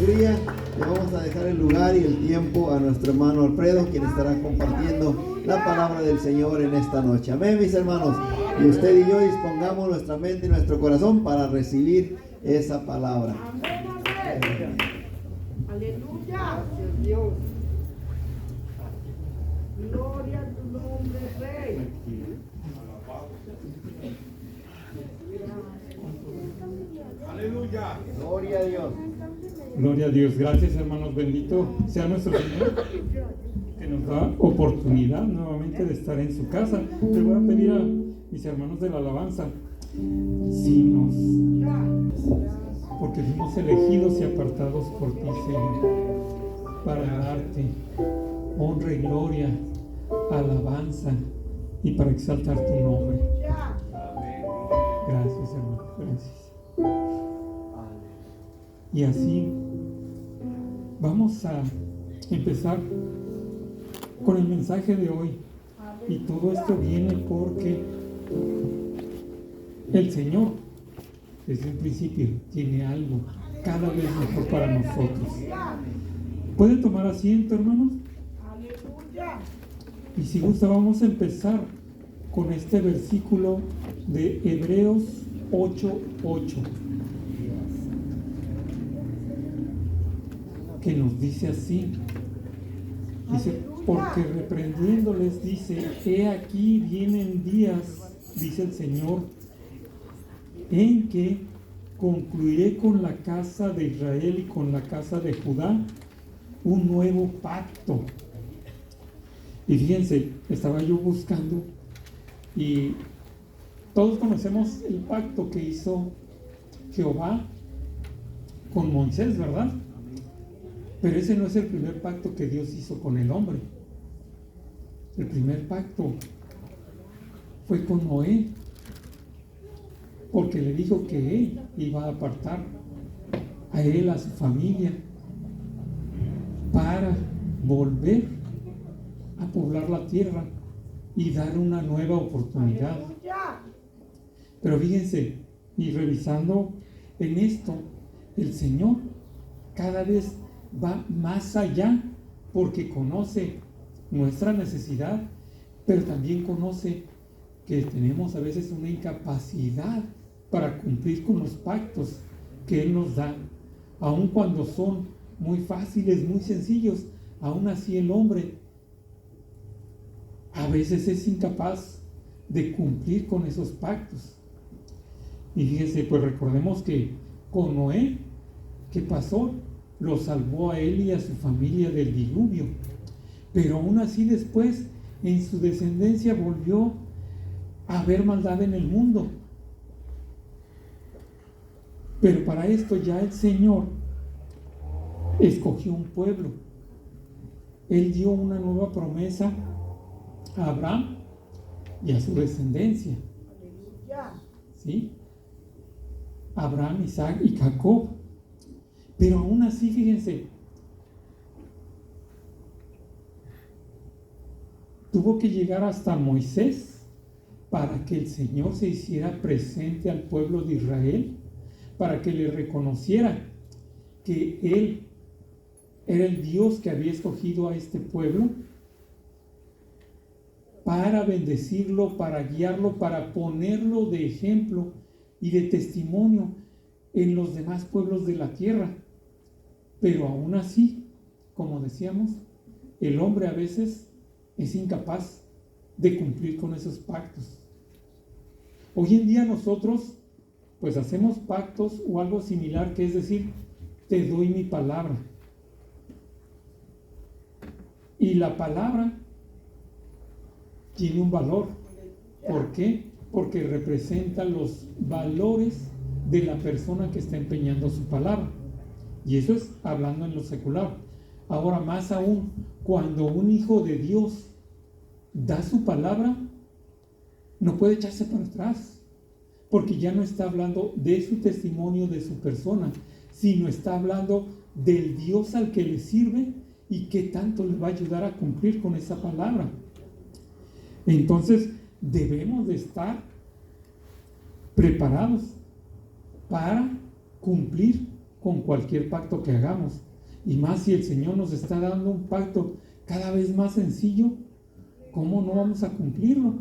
alegría. Le vamos a dejar el lugar y el tiempo a nuestro hermano Alfredo, quien estará compartiendo la palabra del Señor en esta noche. Amén, mis hermanos. Y usted y yo dispongamos nuestra mente y nuestro corazón para recibir esa palabra. Amén. Aleluya. Dios. Gloria a tu nombre, Rey. Aleluya. Gloria a Dios. Gloria a Dios. Gracias, hermanos. Bendito sea nuestro Señor, que nos da oportunidad nuevamente de estar en su casa. Le voy a pedir a mis hermanos de la alabanza, porque fuimos elegidos y apartados por ti, Señor, para darte honra y gloria, alabanza y para exaltar tu nombre. Gracias, hermano. Gracias. Y así vamos a empezar con el mensaje de hoy. Y todo esto viene porque el Señor, desde un principio, tiene algo cada vez mejor para nosotros. ¿Pueden tomar asiento, hermanos? Y si gusta, vamos a empezar con este versículo de Hebreos 8:8, que nos dice así. Dice, porque reprendiéndoles dice, he aquí vienen días, dice el Señor, en que concluiré con la casa de Israel y con la casa de Judá un nuevo pacto. Y fíjense, estaba yo buscando y todos conocemos el pacto que hizo Jehová con Moisés, ¿verdad? Pero ese no es el primer pacto que Dios hizo con el hombre. El primer pacto fue con Noé, porque le dijo que él iba a apartar a él, a su familia, para volver a poblar la tierra y dar una nueva oportunidad. Pero fíjense, y revisando en esto, el Señor cada vez va más allá, porque conoce nuestra necesidad, pero también conoce que tenemos a veces una incapacidad para cumplir con los pactos que Él nos da, aun cuando son muy fáciles, muy sencillos. Aún así el hombre a veces es incapaz de cumplir con esos pactos. Y fíjense, pues recordemos que con Noé, ¿qué pasó? Lo salvó a él y a su familia del diluvio. Pero aún así después, en su descendencia volvió a haber maldad en el mundo. Pero para esto ya el Señor escogió un pueblo. Él dio una nueva promesa a Abraham y a su descendencia. ¿Sí? Abraham, Isaac y Jacob. Pero aún así, fíjense, tuvo que llegar hasta Moisés para que el Señor se hiciera presente al pueblo de Israel, para que le reconociera que Él era el Dios que había escogido a este pueblo para bendecirlo, para guiarlo, para ponerlo de ejemplo y de testimonio en los demás pueblos de la tierra. Pero aún así, como decíamos, el hombre a veces es incapaz de cumplir con esos pactos. Hoy en día nosotros pues hacemos pactos o algo similar, que es decir, te doy mi palabra. Y la palabra tiene un valor. ¿Por qué? Porque representa los valores de la persona que está empeñando su palabra. Y eso es hablando en lo secular. Ahora, más aún, cuando un hijo de Dios da su palabra, no puede echarse para atrás, porque ya no está hablando de su testimonio, de su persona, sino está hablando del Dios al que le sirve y que tanto le va a ayudar a cumplir con esa palabra. Entonces, debemos de estar preparados para cumplir con cualquier pacto que hagamos. Y más si el Señor nos está dando un pacto cada vez más sencillo, ¿cómo no vamos a cumplirlo?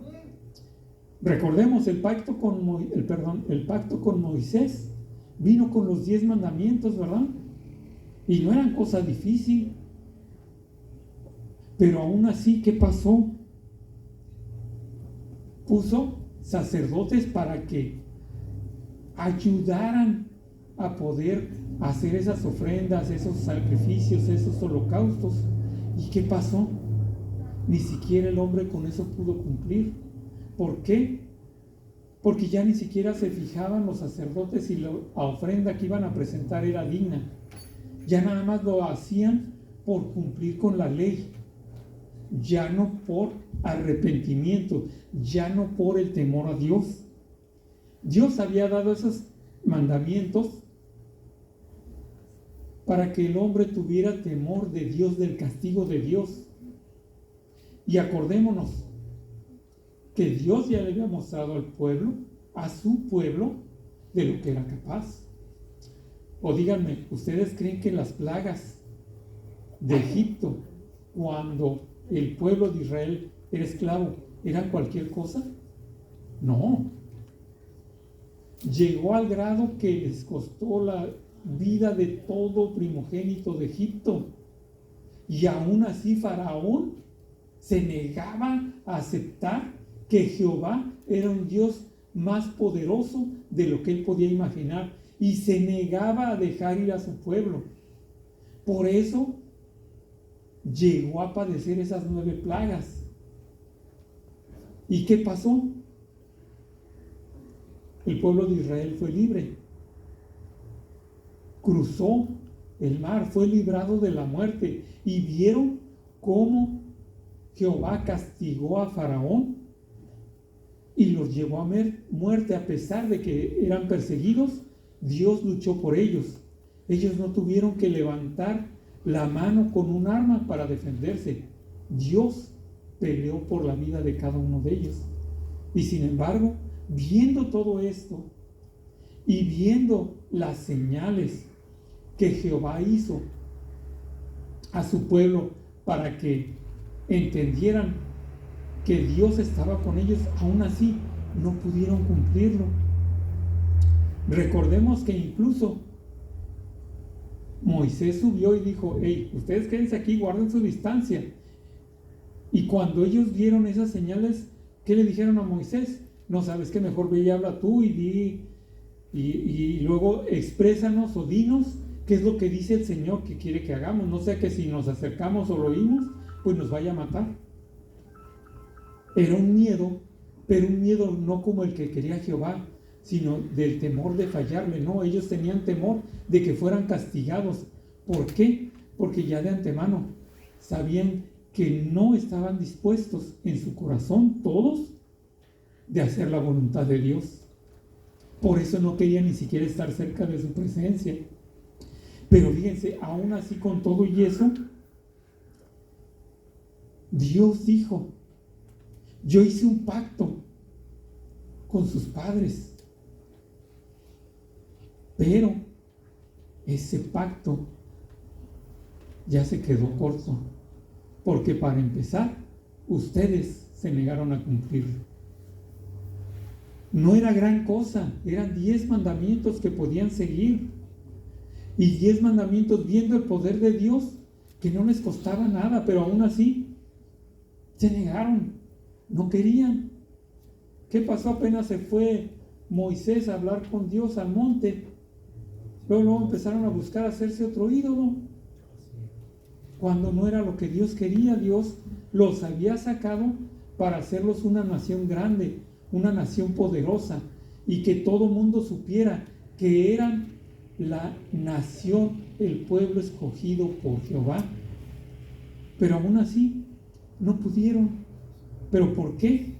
Recordemos el pacto con Moisés vino con los 10 mandamientos, ¿verdad? Y no eran cosa difícil. Pero aún así, ¿qué pasó? Puso sacerdotes para que ayudaran a poder hacer esas ofrendas, esos sacrificios, esos holocaustos. ¿Y qué pasó? Ni siquiera el hombre con eso pudo cumplir. ¿Por qué? Porque ya ni siquiera se fijaban los sacerdotes si la ofrenda que iban a presentar era digna. Ya nada más lo hacían por cumplir con la ley, ya no por arrepentimiento, ya no por el temor a Dios. Dios había dado esos mandamientos para que el hombre tuviera temor de Dios, del castigo de Dios. Y acordémonos que Dios ya le había mostrado al pueblo, a su pueblo, de lo que era capaz. O díganme, ¿ustedes creen que las plagas de Egipto, cuando el pueblo de Israel era esclavo, eran cualquier cosa? No. Llegó al grado que les costó la vida de todo primogénito de Egipto. Y aún así Faraón se negaba a aceptar que Jehová era un Dios más poderoso de lo que él podía imaginar, y se negaba a dejar ir a su pueblo. Por eso llegó a padecer esas 9 plagas. ¿Y qué pasó? El pueblo de Israel fue libre, cruzó el mar, fue librado de la muerte, y vieron cómo Jehová castigó a Faraón y los llevó a muerte. A pesar de que eran perseguidos, Dios luchó por ellos. Ellos no tuvieron que levantar la mano con un arma para defenderse. Dios peleó por la vida de cada uno de ellos. Y sin embargo, viendo todo esto y viendo las señales que Jehová hizo a su pueblo para que entendieran que Dios estaba con ellos, aún así no pudieron cumplirlo. Recordemos que incluso Moisés subió y dijo: hey, ustedes quédense aquí, guarden su distancia. Y cuando ellos vieron esas señales, ¿qué le dijeron a Moisés? No, sabes que mejor ve y habla tú y luego exprésanos o dinos qué es lo que dice el Señor que quiere que hagamos. No sea que si nos acercamos o lo oímos, pues nos vaya a matar. Era un miedo, pero un miedo no como el que quería Jehová, sino del temor de fallarle. No, ellos tenían temor de que fueran castigados. ¿Por qué? Porque ya de antemano sabían que no estaban dispuestos en su corazón todos de hacer la voluntad de Dios. Por eso no querían ni siquiera estar cerca de su presencia. Pero fíjense, aún así con todo y eso, Dios dijo: yo hice un pacto con sus padres, pero ese pacto ya se quedó corto, porque para empezar, ustedes se negaron a cumplirlo. No era gran cosa, eran 10 mandamientos que podían seguir, y 10 mandamientos viendo el poder de Dios, que no les costaba nada, pero aún así se negaron, no querían. ¿Qué pasó? Apenas se fue Moisés a hablar con Dios al monte, luego empezaron a buscar hacerse otro ídolo, cuando no era lo que Dios quería. Dios los había sacado para hacerlos una nación grande, una nación poderosa, y que todo mundo supiera que eran la nación, el pueblo escogido por Jehová. Pero aún así no pudieron. ¿Pero por qué?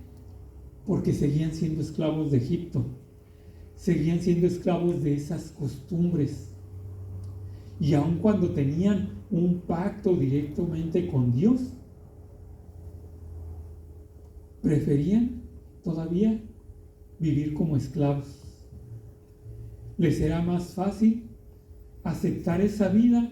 Porque seguían siendo esclavos de Egipto, seguían siendo esclavos de esas costumbres, y aun cuando tenían un pacto directamente con Dios, preferían todavía vivir como esclavos. Les era más fácil aceptar esa vida